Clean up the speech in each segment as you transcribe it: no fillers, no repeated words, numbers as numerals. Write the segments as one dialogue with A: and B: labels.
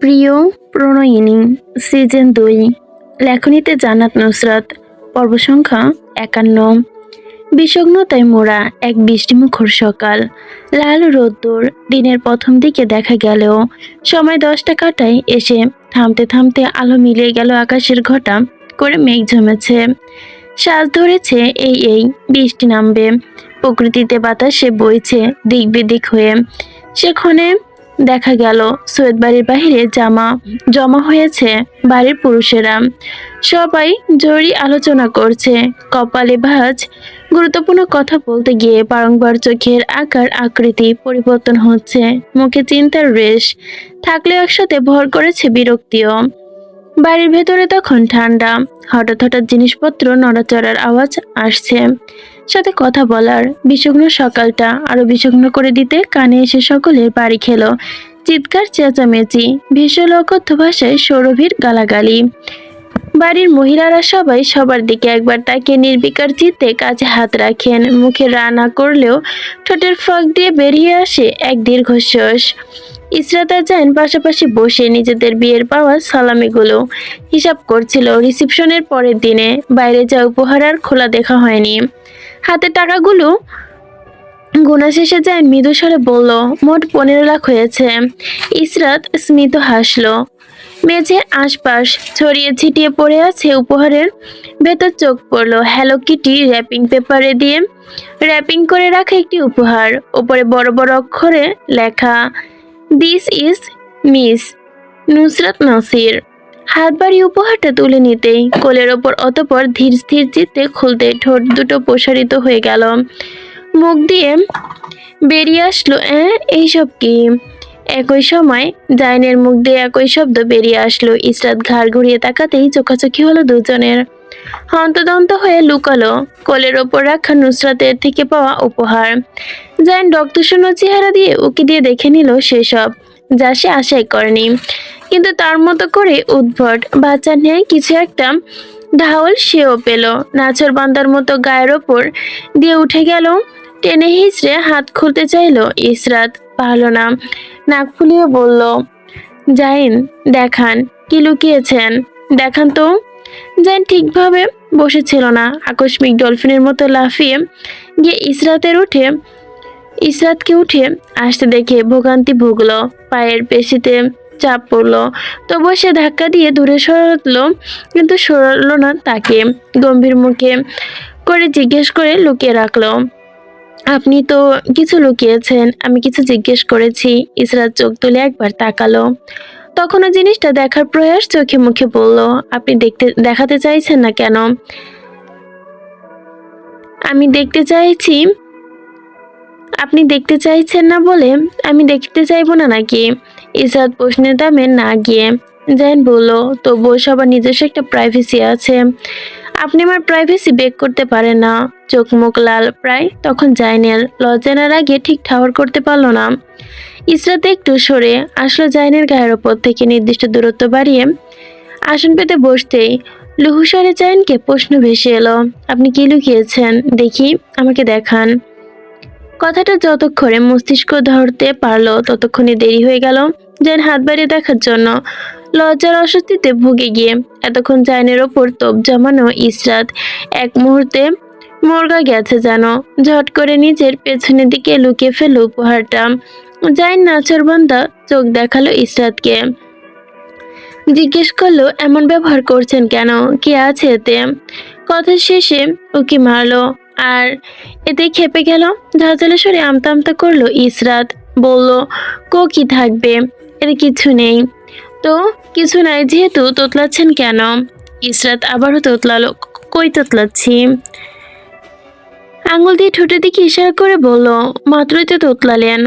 A: প্রিয় প্রণয়িনী সিজন ২ লেখনীতে জান্নাত নুসরাত পর্ব সংখ্যা ৫১। বিষগ্নতায় মোড়া এক বৃষ্টিমুখর সকাল। লাল রোদ্দুর দিনের প্রথম দিকে দেখা গেলেও সময় ১০টা কাটায় এসে থামতে থামতে আলো মিলিয়ে গেল আকাশের ঘটা করে মেঘ জমেছে। শ্বাস ধরেছে এই বৃষ্টি নামবে। প্রকৃতিতে বাতাসে বইছে দিক বিদিক হয়ে। সেখানে দেখা গেল সৈয়দ বাড়ির বাহিরে জমা হয়েছে বাড়ির পুরুষেরা। সবাই জরুরি আলোচনা করছে, কপালে ভাঁজ। গুরুত্বপূর্ণ কথা বলতে গিয়ে বারংবার চোখের আকার আকৃতি পরিবর্তন হচ্ছে, মুখে চিন্তার রেশ থাকলেও একসাথে ভর করেছে বিরক্তিও। বাড়ির ভেতরে তখন ঠান্ডা। হঠাৎ হঠাৎ জিনিসপত্র নড়াচড়ার আওয়াজ আসছে, সাথে কথা বলার। বিষগ্ন সকালটা আরো বিষগ্ন করে দিতে কানে এসে সকলের বাড়ি খেলো চিৎকার, চেঁচামেচি, ভীষণ অকথ্য ভাষায় সৌরভীর গালাগালি। বাড়ির মহিলারা সবাই সবার দিকে একবার তাকিয়ে নির্বিকার চিত্তে কাছে হাত রাখেন। মুখে রান্না করলেও ঠোঁটের ফাঁক দিয়ে বেরিয়ে আসে এক দীর্ঘশ্বাস। ইসরাত আর জাইন পাশাপাশি বসে নিজেদের বিয়ের পাওয়া সালামিগুলো হিসাব করছিল। রিসিপশনের পরের দিনে বাইরে যা উপহার আর খোলা দেখা হয়নি। হাতে টাকাগুলো গোনা শেষে জাইন মৃদু স্বরে বলল, মোট ১৫ লাখ হয়েছে। ইসরাত স্মিত হাসল। মেঝের আশপাশ ছড়িয়ে ছিটিয়ে পড়ে আছে উপহারের ভেতর চোখ পড়ল হ্যালো কিটি র্যাপিং করে রাখা একটি উপহার। উপরে বড় বড় অক্ষরে লেখা, this is miss Nusrat Nasir. হাত বাড়িয়ে উপহারটা তুলে নিতেই কোলের ওপর অতপর ধীর স্থির চিত্তে খুলতে ঠোঁট দুটো প্রসারিত হয়ে গেল। মুখ দিয়ে বেরিয়ে আসলো, এইসব কি? একই সময় জাইনের মুখ দিয়ে একই শব্দ বেরিয়ে আসলো। ইসরাত ঘাড় ঘুরিয়ে তাকাতেই চোখাচোখি হলো দুজনের। হন্তদন্ত হয়ে লুকালো কোলের ওপর রাখা নুসরাতের থেকে পাওয়া উপহার। জাইন রক্তশূন্য চেহারা দিয়ে উকি দিয়ে দেখে নিল সেসব, যা সে আশাই করেনি। কিন্তু তার মতো করে উদ্ভট বাচ্চার ন্যায় কিছু একটা ঢাউল সেও পেল। নাছর বান্দার মতো গায়ের ওপর দিয়ে উঠে গেল। টেনে হিঁচড়ে হাত খুলতে চাইল ইসরাত, পারল না। নাক ফুলিয়ে বলল, জাইন দেখান কি লুকিয়েছেন, দেখান তো। জাইন ঠিকভাবে বসেছিল না। আকস্মিক ডলফিনের মতো লাফিয়ে গিয়ে ইসরাতকে উঠে আসতে দেখে ভোগান্তি ভুগল। পায়ের পেশিতে চাপ পড়ল, তবুও সে ধাক্কা দিয়ে দূরে সরালো, কিন্তু সরালো না তাকে। গম্ভীর মুখে করে জিজ্ঞেস করে লুকিয়ে রাখলো, আপনি তো কিছু লুকিয়েছেন? আমি কিছু জিজ্ঞেস করেছি। ইসরাত চোখ তুলে একবার তাকালো। তখনও জিনিসটা দেখার প্রয়াস চোখে মুখে বলল, আপনি দেখাতে চাইছেন না কেন? আপনি দেখতে চাইছেন না বলে আমি দেখতে চাইবো না নাকি? ইসরাত প্রশ্নের দামে না গিয়ে জাইন বলল, তবুও সবার নিজস্ব একটা প্রাইভেসি আছে। আপনি আমার প্রাইভেসি ব্রেক করতে পারেন না। চোখ মুখ লাল প্রায় তখন জাইনের। লজ্জার আগে ঠিক ঠাওর করতে পারল না। ইসরাত একটু সরে আসলো জাইনের গায়ের ওপর থেকে নির্দিষ্ট দূরত্ব বাড়িয়ে আসন পেতে বসতেই লুহুস্বরে জাইনকে প্রশ্ন ভেসে এলো, আপনি কি লুকিয়েছেন? দেখি, আমাকে দেখান। কথাটা যতক্ষণে মস্তিষ্ক ধরতে পারলো ততক্ষণে দেরি হয়ে গেল জাইন হাত বাড়িয়ে দেখার জন্য। লজ্জার অস্বস্তিতে ভুগে গিয়ে এতক্ষণ জাইনের ওপর তোপ জমানো ইসরাত এক মুহূর্তে মর্গা গেছে যেন। ঝট করে নিজের পেছনের দিকে লুকিয়ে ফেলল উপহারটা। জাইন নাচরবান্দা চোখ দেখালো ইসরাতকে, জিজ্ঞেস করলো, এমন ব্যবহার করছেন কেন? কি আছে এতে? কথা শেষে উকি মারলো আর এতে খেপে গেল। ঝাঁঝালো সরে আমতা আমতা করলো ইসরাত। বলল, কি থাকবে? এতে কিছু নেই। তো কিছু নাই যেহেতু তোতলাচ্ছেন কেন? ইসরাত আবারও তোতলালো। কই তোতলাচ্ছি? আঙুল দিয়ে ঠোঁটের দিকে ইশারা করে বলল, মাত্রই তো তোতলালেন।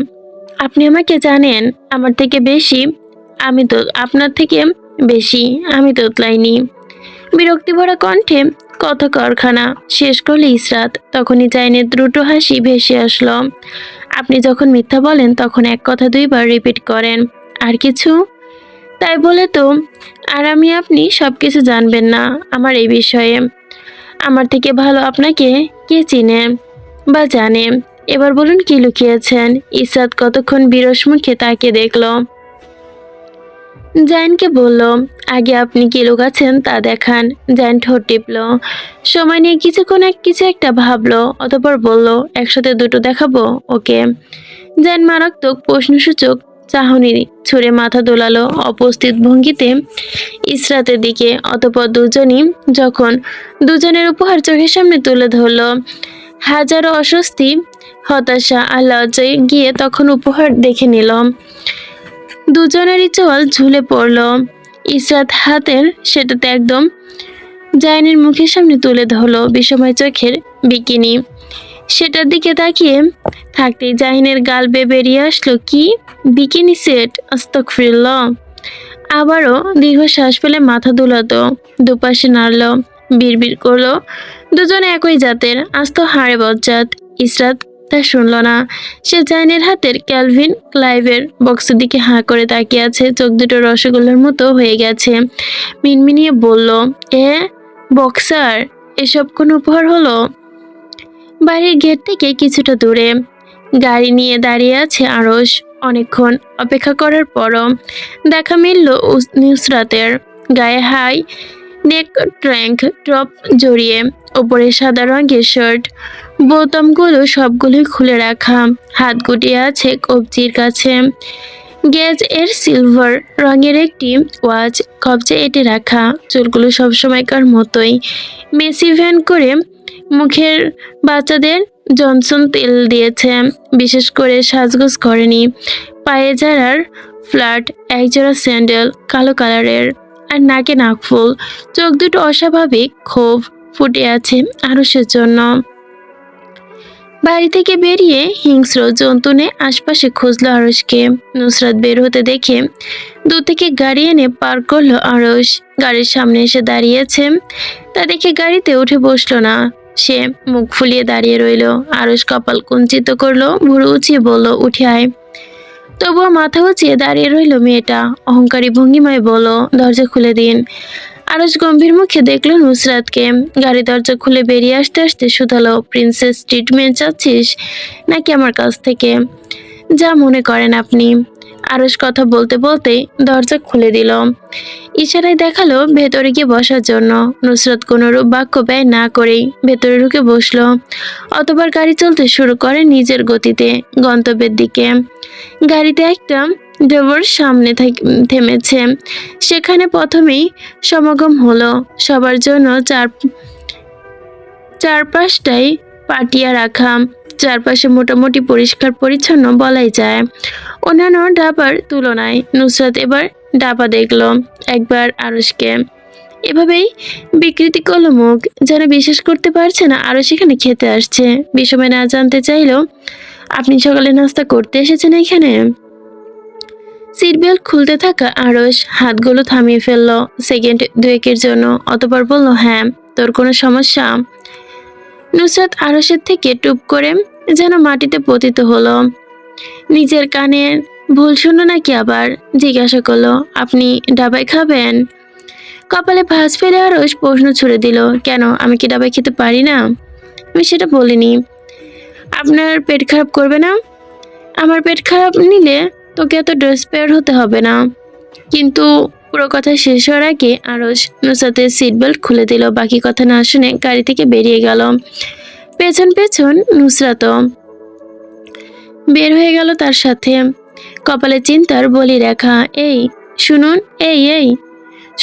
A: আপনি আমাকে জানেন আমার থেকে বেশি। আপনার থেকে বেশি আমি তোতলাইনি। বিরক্তি ভরা কণ্ঠে কত কারখানা শেষ করলে ইসরাত। তখনই জাইনের দ্রুত হাসি ভেসে আসলো। আপনি যখন মিথ্যা বলেন তখন এক কথা 2বার রিপিট করেন। আর কিছু? তাই বলে তো আর আপনি সবকিছু জানবেন না আমার এই বিষয়ে। আমার থেকে ভালো আপনাকে কে চিনে বা জানে? এবার বলুন কি লুকিয়েছেন? ইসরাত কতক্ষণ বিরস মুখে তাকে দেখলো। জায়ানকে বলল, আগে আপনি কি লুকাচ্ছেন তা দেখান। জায়ান ঠোঁট টিপল, সময় নিয়ে কিছুক্ষণ কিছু একটা ভাবলো, অতঃপর বলল, একসাথে দুটো দেখাবো, ওকে। জায়ান মারাত্মক প্রশ্নসূচক চাহনি ছুঁড়ে মাথা দোলালো অপস্থিত ভঙ্গিতে ইসরাতের দিকে। অতঃপর দুজনই যখন দুজনের উপহার চোখের সামনে তুলে ধরলো, হাজারো অস্বস্তি, হতাশা আর লজ্জায় গিয়ে তখন উপহার দেখে নিল। দুজনেরই চোয়াল ঝুলে পড়ল। ইসরাত হাতের সেটাতে একদম জায়ানের মুখের সামনে তুলে ধরলো বিষময় চোখের বিকিনি। সেটার দিকে তাকিয়ে থাকতেই জাহিনের গাল বেয়ে বেরিয়ে আসলো, কি বিকিনি সেট, আস্তাগফিরুল্লাহ। আবারও দীর্ঘশ্বাস ফেলে মাথা দুলাতো, দুপাশে নাড়ল, বিড়বিড় করলো, দুজনে একই জাতের, আস্ত হাড়ে বজ্জাত। ইসরাত তা শুনল না। সে জাইনের হাতের ক্যালভিন ক্লাইভের বক্সের দিকে হাঁ করে তাকিয়ে আছে, চোখ দুটো রসগোল্লার মতো হয়ে গেছে। মিনমিনিয়ে বলল, এ বক্সার, এসব কোন উপহার হলো? বাড়ির গেট থেকে কিছুটা দূরে গাড়ি নিয়ে দাঁড়িয়ে আছে আরশ। অনেকক্ষণ অপেক্ষা করার পরও দেখা মিলল নুসরাতের। গায়ে হাই নেক ট্র্যাঙ্ক টপ জড়িয়ে, ওপরে সাদা রঙের শার্ট, বোতামগুলো সবগুলোই খুলে রাখা, হাত গুটিয়ে আছে কবজির কাছে। গেজ এর সিলভার রঙের একটি ওয়াচ কবজে এঁটে রাখা, চুলগুলো সবসময়কার মতোই মেসি ভ্যান করে মুখের বাচ্চাদের জনসন তেল দিয়েছে, বিশেষ করে সাজগোজ করেনি। পায়ে যারার ফ্ল্যাট একজোড়া স্যান্ডেল কালো কালারের, আর নাকে নাকফুল। চোখ দুটো অস্বাভাবিক ক্ষোভ ফুটে আছে আরুষের জন্য। বাড়ি থেকে বেরিয়ে হিংস্র জন্তুনে আশপাশে খুঁজলো আরুষকে। নুসরাত বের হতে দেখে দূর থেকে গাড়ি এনে পার করলো আরুষ। গাড়ির সামনে এসে দাঁড়িয়েছে, তা দেখে গাড়িতে উঠে বসলো না। সে মুখ ফুলিয়ে দাঁড়িয়ে রইল। আরুষ কপাল কুঞ্চিত করলো, ভুরু উঁচিয়ে বলল, উঠে আয়। তবুও মাথা উঁচিয়ে দাঁড়িয়ে রইল মেয়েটা। অহংকারী ভঙ্গিমায় বলল, দরজা খুলে দিন। আরজ গম্ভীর মুখে দেখল নুসরাতকে। গাড়ি দরজা খুলে বেরিয়ে আসতে আসতে শুধালো, প্রিন্সেস ট্রিটমেন্ট চাচ্ছিস নাকি আমার কাছ থেকে? যা মনে করেন আপনি। আরজ কথা বলতে বলতে দরজা খুলে দিল, ইশারায় দেখালো ভেতরে গিয়ে বসার জন্য। নুসরাত কোনোরূপ বাক্য ব্যয় না করেই ভেতরে ঢুকে বসলো। অতবার গাড়ি চলতে শুরু করে নিজের গতিতে গন্তব্যের দিকে। গাড়িতে একটা ড্রাইভার সামনে থেমেছে। সেখানে প্রথমেই সমাগম হলো সবার জন্য চারপাশটাই পাটিয়া রাখা, চারপাশে মোটামুটি পরিষ্কার পরিচ্ছন্ন বলাই যায়। অন্যান্য ডাবার তুলনায় নুসরাত এবার ডাবা দেখলো একবার আরুষকে। এভাবেই বিকৃতি করলো মুখ, যেন বিশ্বাস করতে পারছে না আরো সেখানে খেতে আসছে। বিষময় না জানতে চাইলো, আপনি সকালে নাস্তা করতে এসেছেন এখানে? সিট বেল্ট খুলতে থাকা আরশ হাতগুলো থামিয়ে ফেললো সেকেন্ড দুয়েকের জন্য, অতঃপর বলল, হ্যাঁ। তোর কোনো সমস্যা? নুসরাত আরশের থেকে টুপ করে যেন মাটিতে পতিত হলো। নিজের কানের ভুল শুনো নাকি আবার? জিজ্ঞাসা করলো, আপনি ডাবায় খাবেন? কপালে ভাঁজ ফেলে আরশ প্রশ্ন ছুড়ে দিল, কেন, আমি কি ডাবায় খেতে পারি না? আমি সেটা বলিনি। আপনার পেট খারাপ করবে না? আমার পেট খারাপ নিলে তোকে এত ডেসপায়ার হতে হবে না। কিন্তু পুরো কথা শেষ হওয়ার আগে আরশ নুসরাতের সিট বেল্ট খুলে দিল। বাকি কথা না শুনে গাড়ি থেকে বেরিয়ে গেল। পেছন পেছন নুসরাতও বের হয়ে গেল তার সাথে। কপালে চিন্তার বলি রেখা। এই শুনুন, এই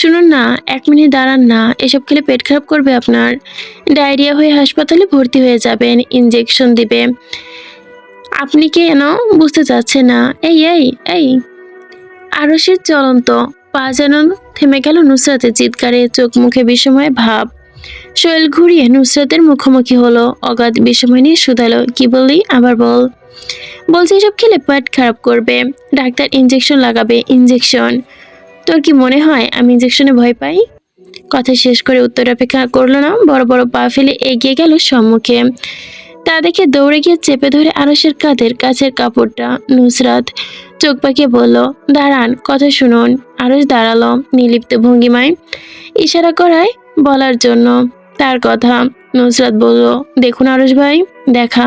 A: শুনুন না, 1 মিনিট দাঁড়ান না। এসব খেলে পেট খারাপ করবে আপনার, ডায়রিয়া হয়ে হাসপাতালে ভর্তি হয়ে যাবেন, ইনজেকশন দিবে। আপনি কেন বুঝতে চাচ্ছেন না? এই আরশের চলন্ত পা যেন থেমে গেল নুসরাতের চিৎকারে, চোখ মুখে বিস্ময় ভাব। শৈল ঘুরিয়ে নুসরাতের মুখোমুখি হলো, অগাধ বিস্ময় নিয়ে শুধালো, কি বললি, আবার বল। বলছি এসব খেলে পেট খারাপ করবে, ডাক্তার ইনজেকশন লাগাবে, ইনজেকশন। তোর কি মনে হয় আমি ইনজেকশনে ভয় পাই? কথা শেষ করে উত্তর অপেক্ষা করলো না, বড় বড় পা ফেলে এগিয়ে গেল সম্মুখে। তা দেখে দৌড়ে গিয়ে চেপে ধরে আরশের কাঁধের কাছের কাপড়টা। নুসরাত চোখ পাকিয়ে বলল, দাঁড়ান, কথা শুনুন। আরশ দাঁড়ালো নির্লিপ্ত ভঙ্গিমায়, ইশারা করায় বলার জন্য তার কথা। নুসরাত বলল, দেখুন আরশ ভাই, দেখা।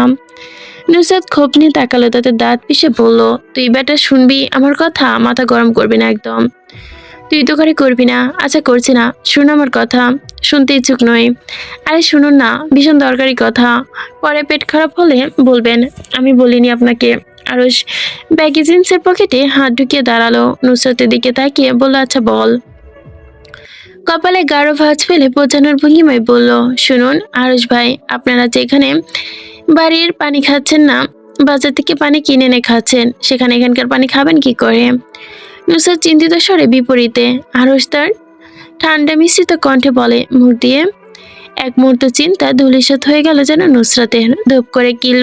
A: নুসরাত ক্ষোভ নিয়ে তাকালো, তাতে দাঁত পিষে বলল, তুই বেটা শুনবি আমার কথা, মাথা গরম করবি না একদম। তুই তো করে করবি না। আচ্ছা করছি না, শুন আমার কথা। শুনতে ইচ্ছুক নই। আরে শুনুন না, ভীষণ দরকারি কথা। পরে পেট খারাপ হলে বলবেন আমি বলিনি আপনাকে। আরশ ব্যাগি জিন্সের পকেটে হাত ঢুকিয়ে দাঁড়ালো, নুসরাতের দিকে তাকিয়ে বলল, আচ্ছা বল। কপালে গাঢ় ভাঁজ ফেলে বোঝানোর ভঙ্গিমায় বলল, শুনুন আরশ ভাই, আপনারা যেখানে বাড়ির পানি খাচ্ছেন না, বাজার থেকে পানি কিনে এনে খাচ্ছেন, সেখানে এখানকার পানি খাবেন কি করে? নুসরাত চিন্তিত স্বরে বিপরীতে, আরশ তার ঠান্ডা মিশ্রিত কণ্ঠে বলে, মুখ দিয়ে এক মুহূর্ত চিন্তা ধূলিসাৎ হয়ে গেল যেন নুসরাতের। ধূপ করে কিল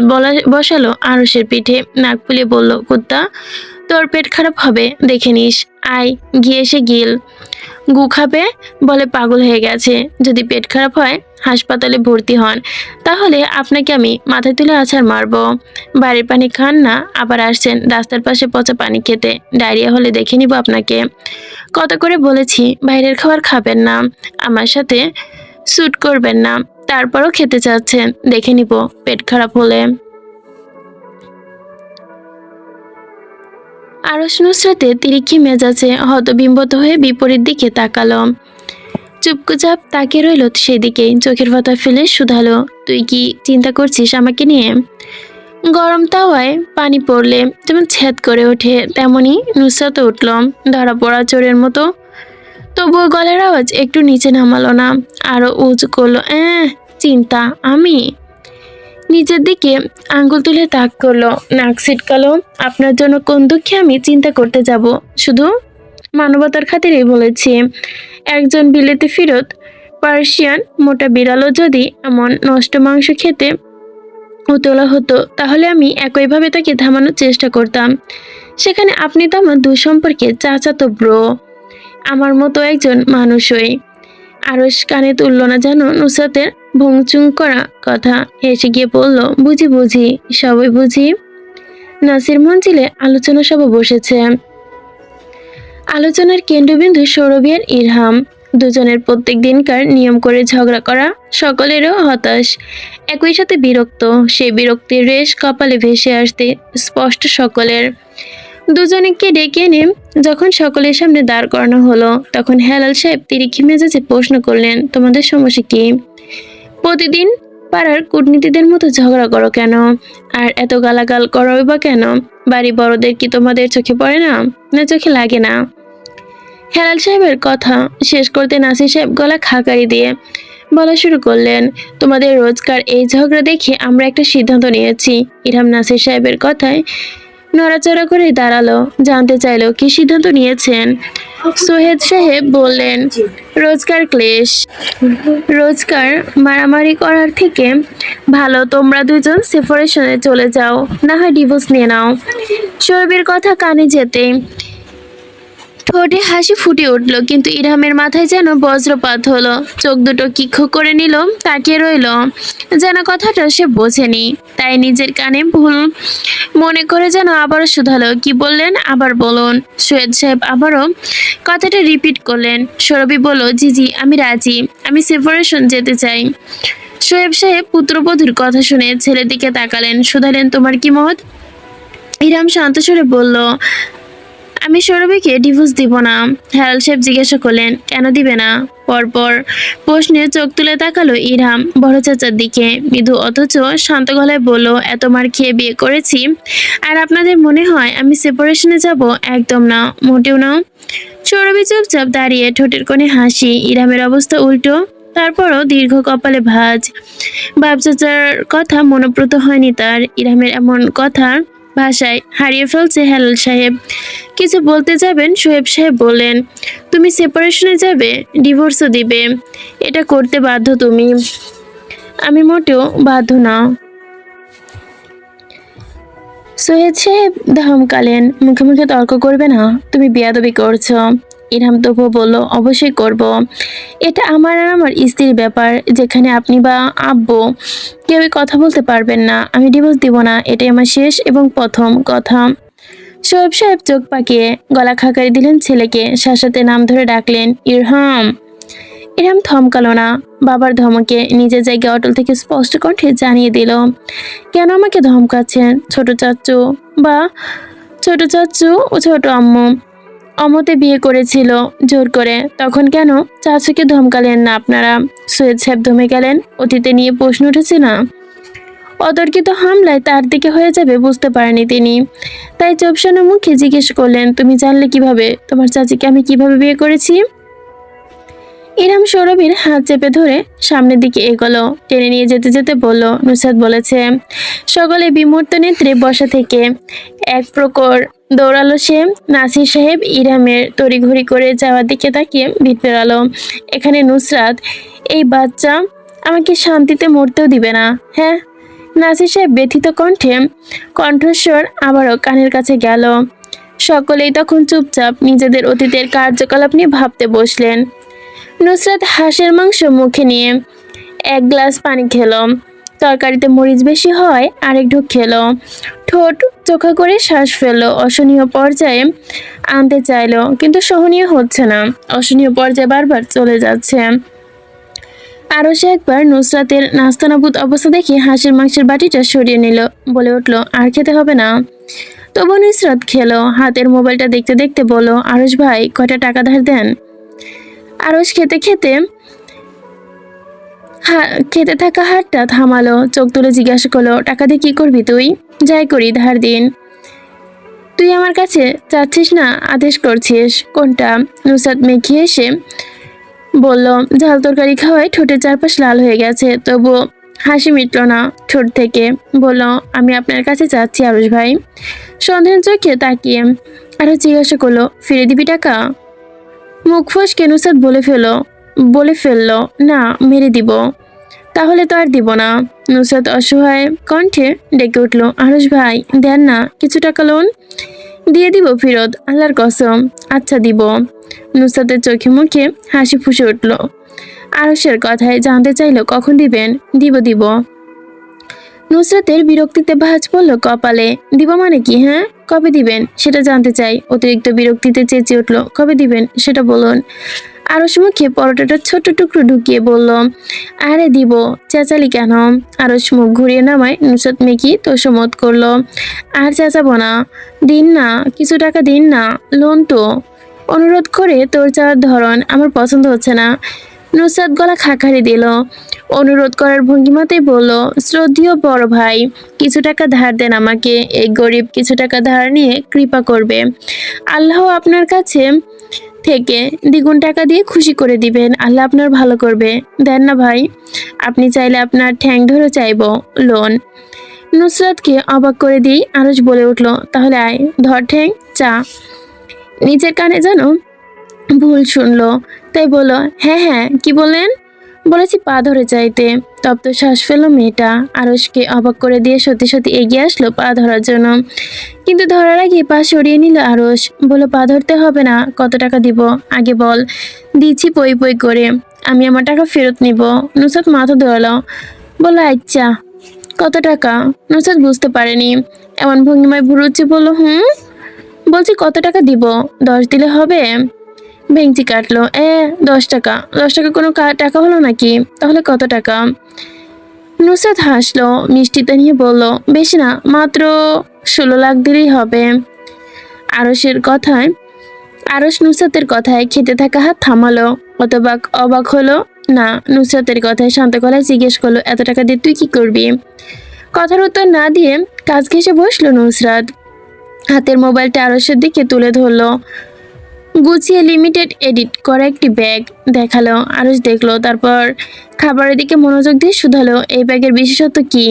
A: বসালো আরশের পিঠে, নাক ফুলিয়ে বলল, কুত্তা, তোর পেট খারাপ হবে, দেখে নিস। আয় গিয়ে এসে গিল। গু খাবে বলে পাগল হয়ে গেছে। যদি পেট খারাপ হয়, হাসপাতালে ভর্তি হন, তাহলে আপনাকে আমি মাথায় তুলে আছাড় মারবো। বাড়ির পানি খান না, আবার আসছেন রাস্তার পাশে পচা পানি খেতে। ডায়রিয়া হলে দেখে নিব আপনাকে। কত করে বলেছি বাইরের খাবার খাবেন না, আমার সাথে স্যুট করবেন না, তারপরও খেতে চাচ্ছেন, দেখে নিব পেট খারাপ হলে। আরশ নুসরাতে তিরিক্ষি মেজাজে হতবিম্বত হয়ে বিপরীত দিকে তাকালো। চুপচাপ তাকিয়ে রইল সেদিকেই, চোখের পাতা ফেলে শুধালো, তুই কি চিন্তা করছিস আমাকে নিয়ে? গরম তাওয়ায় পানি পড়লে যেমন ছেদ করে ওঠে, তেমনি নুসরাত উঠল ধরা পড়া চোরের মতো। তবুও গলার আওয়াজ একটু নিচে নামালো না, আরো উঁচু করলো, চিন্তা আমি? নিজের দিকে আঙ্গুল তুলে তাক করলো, নাক ছিটকালো। আপনার জন্য কোন দুঃখে আমি চিন্তা করতে যাব? শুধু মানবতার খাতিরেই বলেছি। একজন বিলেতি ফিরত পার্সিয়ান মোটা বিড়ালও যদি এমন নষ্ট মাংস খেতে উতলা হতো, তাহলে আমি একইভাবে তাকে থামানোর চেষ্টা করতাম। সেখানে আপনি তো আমার দুঃসম্পর্কে চাচাতো ব্রো, আমার মতো একজন মানুষই। আরশ কানে তুলল না যেন নুসরাতের ভংচুং করা কথা, হেসে গিয়ে বলল, বুঝি বুঝি, সবাই বুঝি। নাসির মঞ্জিলে আলোচনা সভা বসেছে। আলোচনার কেন্দ্রবিন্দু সৌরভী আর ইরহাম। দুজনের প্রত্যেক দিনকার নিয়ম করে ঝগড়া করা, সকলেরও হতাশ, একই সাথে বিরক্ত। সেই বিরক্তির রেশ কপালে ভেসে আসতে স্পষ্ট সকলের। দুজনকে ডেকে এনে যখন সকলের সামনে দাঁড় করানো হলো, তখন হেলাল সাহেব তিরিক্ষি মেজাজে প্রশ্ন করলেন, তোমাদের সমস্যা কি? প্রতিদিন পাড়ার কূটনীতিদের মতো ঝগড়া করো কেন? আর এত গালাগাল করো বা কেন? বাড়ি বড়দের কি তোমাদের চোখে পড়ে না, না চোখে লাগে না? হেলাল সাহেবের কথা শেষ করতে নাসির সাহেব গলা খাকারি দিয়ে বলা শুরু করলেন, তোমাদের রোজকার এই ঝগড়া দেখে আমরা একটা সিদ্ধান্ত নিয়েছি। ইরহাম নাসির সাহেবের কথায় নড়াচড়া করে দাঁড়ালো, জানতে চাইলো কি সিদ্ধান্ত নিয়েছেন। সোহেদ সাহেব বললেন, রোজকার ক্লেশ, রোজকার মারামারি করার থেকে ভালো তোমরা দুজন সেপারেশনে চলে যাও, না হয় ডিভোর্স নিয়ে নাও। সৌরভীর কথা কানে যেতেই ঠোঁটে হাসি ফুটে উঠল, কিন্তু ইরহামের মাথায় যেন বজ্রপাত হলো। চোখ দুটো কিক্ষ করে নিল, তাকিয়ে রইল, যেন কথাটা সে বোঝেনি। তাই নিজের কানে ভুল মনে করে যেন আবারও শুধালো, কি বললেন, আবার বলুন। সৈয়দ সাহেব আবারও কথাটা রিপিট করলেন। সৌরভী বলল, জি জি, আমি রাজি, আমি সেপারেশন যেতে চাই। শোয়েব সাহেব পুত্রবধূর কথা শুনে ছেলের দিকে তাকালেন, শুধালেন, তোমার কি মত? ইরহাম শান্ত সুরে বলল, আমি সৌরভীকে ডিভোর্স দিব না। হেলাল সাহেব জিজ্ঞাসা করলেন, কেন দিবে না? পরপর প্রশ্নে চোখ তুলে তাকালো ইরহাম বড় চাচার দিকে, মৃদু অথচ শান্ত গলায় বলল, এত মার খেয়ে বিয়ে করেছি, আর আপনাদের মনে হয় আমি সেপারেশনে যাব? একদম না, মোটেও না। সৌরভী চুপচাপ দাঁড়িয়ে, ঠোঁটের কোণে হাসি। ইরহামের অবস্থা উল্টো, তারপরও দীর্ঘ কপালে ভাঁজ। বাপ চাচার কথা মনোপ্রত হয়নি তার। ইরহামের এমন কথা ভাষায় হারিয়ে ফেলছে হেলাল সাহেব। কিছু বলতে যাবেন, সোহেব সাহেব বললেন, তুমি সেপারেশনে যাবে, ডিভোর্সও দিবে, এটা করতে বাধ্য তুমি। আমি মোটেও বাধ্য না। সোহেদ সাহেব ধমকালেন, মুখে মুখে তর্ক করবে না, তুমি বেয়াদবি করছো। ইরহাম তবুও বলল, অবশ্যই করব, এটা আমার আর আমার স্ত্রীর ব্যাপার, যেখানে আপনি বা আব্বু কেউই কথা বলতে পারবেন না। আমি ডিভোর্স দিব না, এটাই আমার শেষ এবং প্রথম কথা। সোহেব সাহেব চোখ পাকিয়ে গলা খাকারি দিলেন ছেলেকে, শাসাতে নাম ধরে ডাকলেন, ইরহাম। ইরহাম থমকালো না। বাবার ধমকে নিজের জায়গায় অটল থেকে স্পষ্ট কণ্ঠে জানিয়ে দিল, কেন আমাকে ধমকাচ্ছেন ছোট চাচ্চু? বা ছোট চাচ্চু ও ছোট আম্মু অমতে বিয়ে করেছিল জোর করে, তখন কেন চাচুকে ধমকালেন না আপনারা? সৈয়দ সাহেব দমে গেলেন। অতীতে নিয়ে প্রশ্ন উঠেছে না? অতর্কিত হামলায় তার দিকে হয়ে যাবে বুঝতে পারেনি তিনি, তাই চোপসানো মুখে জিজ্ঞেস করলেন, তুমি জানলে কিভাবে তোমার চাচিকে আমি কিভাবে বিয়ে করেছি? ইরহাম সৌরভীর হাত চেপে ধরে সামনের দিকে এগোলো, টেনে নিয়ে যেতে যেতে বলল, নুসরাত বলেছে। সকলে বিমূর্ত নেত্রে বসা থেকে এক প্রকর দৌড়ালো সে। নাসির সাহেব ইরহামের তড়িঘড়ি করে যাওয়ার দিকে তাকিয়ে ভিড় ফেরালো। এখানে নুসরাত, এই বাচ্চা আমাকে শান্তিতে মরতেও দিবে না। হ্যাঁ, নাসির সাহেব ব্যথিত কণ্ঠস্বর আবারও কানের কাছে গেল। সকলেই তখন চুপচাপ নিজেদের অতীতের কার্যকলাপ নিয়ে ভাবতে বসলেন। নুসরাত হাঁসের মাংস মুখে নিয়ে এক গ্লাস পানি খেলো। তরকারিতে মরিচ বেশি হয় আরেক ঢোক খেলো। ঠোঁট চোখা করে শ্বাস ফেললো। অসহনীয় পর্যায়ে আনতে চাইলো, কিন্তু সহনীয় হচ্ছে না। অসহনীয় পর্যায়ে বারবার চলে যাচ্ছে। আরও সে একবার নুসরাতের নাস্তানাবুদ অবস্থা দেখে হাঁসের মাংসের বাটিটা সরিয়ে নিল, বলে উঠল, আর খেতে হবে না। তবু নুসরাত খেলো। হাতের মোবাইলটা দেখতে দেখতে বলল, আরশ ভাই কয়টা টাকা ধার দেন? আরশ খেতে খেতে খেতে থাকা হাতটা থামালো, চোখ তুলে জিজ্ঞাসা করলো, টাকা দিয়ে কি করবি তুই? যাই করি ধার দিন। তুই আমার কাছে চাচ্ছিস না আদেশ করছিস? কোনটা? নুসরাত মেঘে এসে বলল, ঝাল তরকারি খাওয়ায় ঠোঁটের চারপাশ লাল হয়ে গেছে, তবু হাসি মিটল না ঠোঁট থেকে। বলল, আমি আপনার কাছে চাচ্ছি আরশ ভাই। সন্দেহের চোখে তাকিয়ে আরো জিজ্ঞাসা করলো, ফিরে দিবি টাকা? মুখ ফসকে নুসরাত বলে ফেললো, না, মেরে দিব। তাহলে তো আর দিব না। নুসরাত অসহায় কণ্ঠে ডেকে উঠল, আরশ ভাই দেন না কিছু টাকা লোন। দিয়ে দিব ফেরত, আল্লাহর কসম। আচ্ছা দিব। নুসরাতের চোখে মুখে হাসি ফুসে উঠল। আরশের কথায় জানতে চাইল, কখন দিবেন? দিব। নুসরাতের বিরক্তিতে ভাঁজ পড়ল কপালে। দিব মানে কি? হ্যাঁ, কবে দিবেন সেটা জানতে চাই। অতিরিক্ত বিরক্তিতে চেঁচিয়ে উঠল, কবে দিবেন সেটা বলুন। আরশ মুখে পরোটাটা ছোট্ট টুকরো ঢুকিয়ে বলল, আরে দিব, চেঁচালি কেন? আরশ মুখ ঘুরিয়ে নামায় নুসরাত মেকি তোষমত করলো, আর চেঁচাবো না। দিন না, কিছু টাকা দিন না, লোন তো। অনুরোধ করে তোর চাওয়ার ধরন আমার পছন্দ হচ্ছে না। নুসরাত গলা খাকারি দিল। অনুরোধ করার ভঙ্গিমাতেই বলল, শ্রদ্ধেয় বড় ভাই, কিছু টাকা ধার দেন আমাকে। এই গরিব কিছু টাকা ধার নিয়ে কৃপা করবে। আল্লাহ আপনার কাছে থেকে দ্বিগুণ টাকা দিয়ে খুশি করে দিবেন। আল্লাহ আপনার ভালো করবে। দেন না ভাই, আপনি চাইলে আপনার ঠ্যাং ধরে চাইব লোন। নুসরাতকে অবাক করে দিই আরশ বলে উঠল, তাহলে আয়, ধর ঠ্যাং, চা। নিজের কানে যেন ভুল শুনলো, তাই বলল, হ্যাঁ, কি বললেন? বলেছি পা ধরে চাইতে। তপ্ত শ্বাস ফেললো মেয়েটা। আরশকে অবাক করে দিয়ে সত্যি সত্যি এগিয়ে আসলো পা ধরার জন্য, কিন্তু ধরার আগে পা সরিয়ে নিল আরশ। বলল, পা ধরতে হবে না, কত টাকা দিব আগে বল। দিচ্ছি পই পই করে, আমি আমার টাকা ফেরত নিব। নুসরাত মাথা ধরালো, বলল, আচ্ছা কত টাকা? নুসরাত বুঝতে পারেনি, এমন ভঙ্গিমায় ভুরুচ্ছে বলল, বলছি কত টাকা দিব? 10 দিলে হবে? ভেঙচি কাটলো, 10 টাকা? 10 টাকা কোনো টাকা হলো নাকি? তাহলে কত টাকা? নুসরাত হাসলো, মিষ্টিতে নিয়ে বলল, বেশি না, মাত্র 16 লাখ দিলেই হবে। আরশ নুসরাতের কথায় খেতে থাকা হাত থামালো। অবাক হলো না নুসরাতের কথায়, শান্ত গলায় জিজ্ঞেস করলো, এত টাকা দিয়ে তুই কি করবি? কথার উত্তর না দিয়ে কাজ ঘেঁষে বসলো নুসরাত। হাতের মোবাইলটা আরশের দিকে তুলে ধরলো। গুছিয়ে লিমিটেড এডিট করা একটি ব্যাগ দেখালো। আরশ দেখলো, তারপর খাবারের দিকে মনোযোগ দিয়ে শুধালো, এই ব্যাগের বিশেষত্ব কি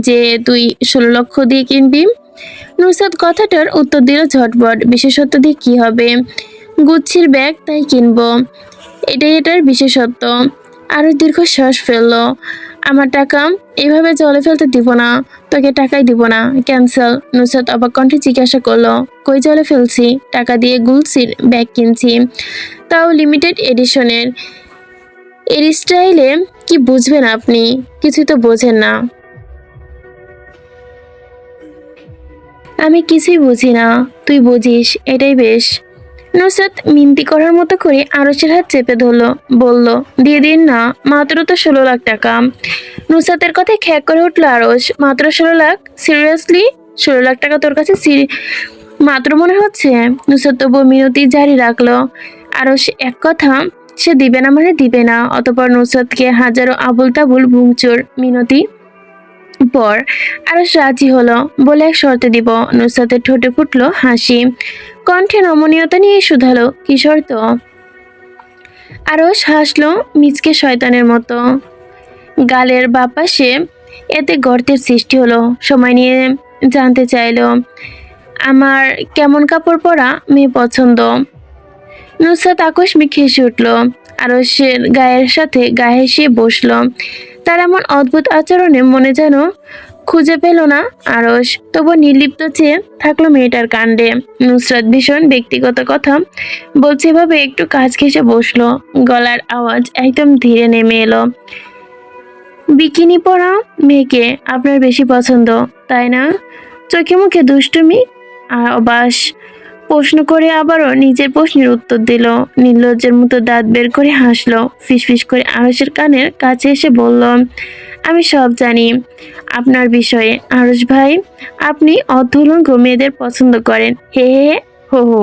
A: যে তুই 16 লক্ষ দিয়ে কিনবি? নুসরাত কথাটার উত্তর দিল ঝটপট, বিশেষত্ব দিয়ে কি হবে? গুচ্ছির ব্যাগ, তাই কিনবো, এটাই এটার বিশেষত্ব। আরশ দীর্ঘশ্বাস ফেললো। আমার টাকা এভাবে জলে ফেলতে দিব না, তোকে টাকাই দিব না, ক্যান্সেল। নুসরাত অবাক কণ্ঠে জিজ্ঞাসা করলো, কই জলে ফেলছি? টাকা দিয়ে গুলসির ব্যাগ কিনছি, তাও লিমিটেড এডিশনের। এর স্টাইলে কি বুঝবেন আপনি? কিছুই তো বোঝেন না। আমি কিছুই বুঝি না, তুই বুঝিস, এটাই বেশ। নুসরাত মিনতি করার মতো করে আরসের হাত চেপে ধরলো, বলল, দিয়ে দিন না, মাত্র তো 16 লাখ টাকা। নুসরাতের কথায় খ্যাক করে উঠলো আরস। মাত্র 16 লাখ? সিরিয়াসলি? 16 লাখ টাকা তোর কাছে মাত্র মনে হচ্ছে? নুসরাত তবুও মিনতি জারি রাখলো। আরস এক কথা, সে দিবে না মানে দিবে না। অতঃপর নুসরাতকে হাজারো আবুল তাবুল ভুংচোর মিনতি পর আরস রাজি হলো, বলে এক শর্তে দিব। নুসরাতের ঠোঁটে ফুটলো হাসি, কণ্ঠে নমনীয়তা নিয়ে শুধালো, কি শর্ত? আরস হাসলো মিচকে শয়তানের মতো, গালের বাপাশে এতে গর্তের সৃষ্টি হলো। সময় নিয়ে জানতে চাইলো, আমার কেমন কাপড় পরা মেয়ে পছন্দ? নুসরাত আকস্মিক হেসে উঠল। আরসের গায়ের সাথে গায়ে হেসে বসলো। তার এমন অদ্ভুত আচরণে মনে যেন খুঁজে পেল না আরস, তবু নির্লিপ্ত চেয়ে থাকলো মেয়েটার কাণ্ডে। নুসরাত ভীষণ ব্যক্তিগত কথা বলছে ভাবে একটু কাজ ঘেঁষে বসলো। গলার আওয়াজ একদম ধীরে নেমে এলো, বিকিনি পরা মেয়েকে আপনার বেশি পছন্দ, তাই না? চোখে মুখে দুষ্টুমি আর অবাস প্রশ্ন করে আবারও নিজের প্রশ্নের উত্তর দিল। নির্লজ্জের মতো দাঁত বের করে হাসলো, ফিসফিস করে আরসের কানের কাছে এসে বলল, আমি সব জানি আপনার বিষয়ে আরস ভাই। আপনি অর্ধলঙ্ঘ মেয়েদের পছন্দ করেন, হে হে হো হো।